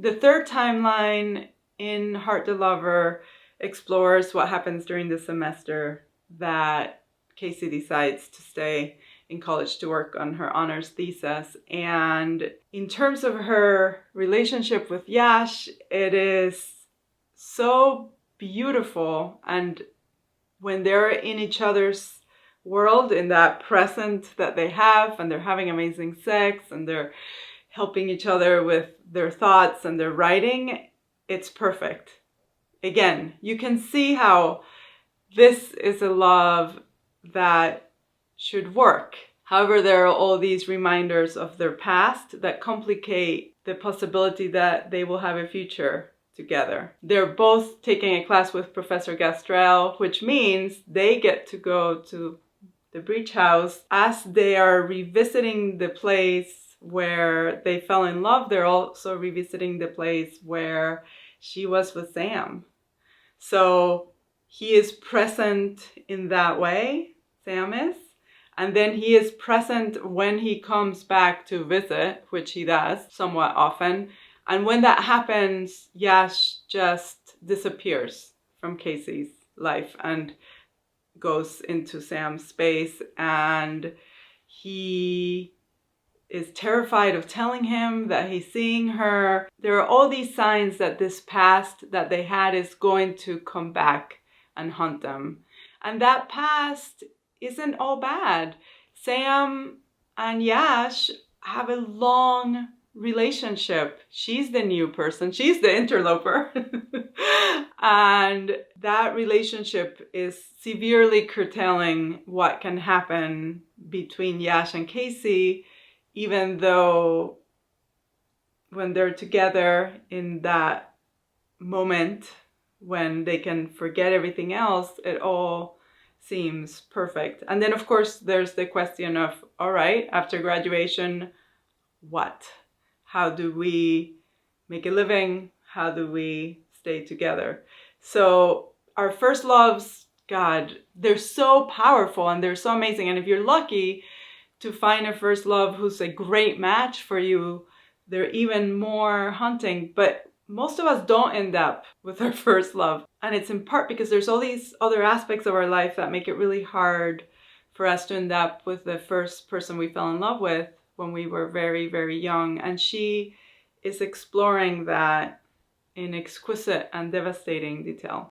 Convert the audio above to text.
The third timeline in Heart the Lover explores what happens during the semester that Casey decides to stay in college to work on her honors thesis. And in terms of her relationship with Yash, it is so beautiful. And when they're in each other's world, in that present that they have, and they're having amazing sex, and they're helping each other with their thoughts and their writing, it's perfect. Again, you can see how this is a love that should work. However, there are all these reminders of their past that complicate the possibility that they will have a future together. They're both taking a class with Professor Gastrell, which means they get to go to the Breach House. As they are revisiting the place where they fell in love, they're also revisiting the place where she was with Sam. So he is present in that way, Sam is. And then he is present when he comes back to visit, which he does somewhat often. And when that happens, Yash just disappears from Casey's life and goes into Sam's space. And he is terrified of telling him that he's seeing her. There are all these signs that this past that they had is going to come back and haunt them. And that past isn't all bad. Sam and Yash have a long relationship. She's the new person. She's the interloper. And that relationship is severely curtailing what can happen between Yash and Casey, even though when they're together in that moment when they can forget everything else, it all seems perfect. And then of course there's the question of, all right, after graduation, what? How do we make a living? How do we stay together? So our first loves, God, they're so powerful and they're so amazing. And if you're lucky to find a first love who's a great match for you, they're even more haunting. But most of us don't end up with our first love. And it's in part because there's all these other aspects of our life that make it really hard for us to end up with the first person we fell in love with when we were very, very young. And she is exploring that in exquisite and devastating detail.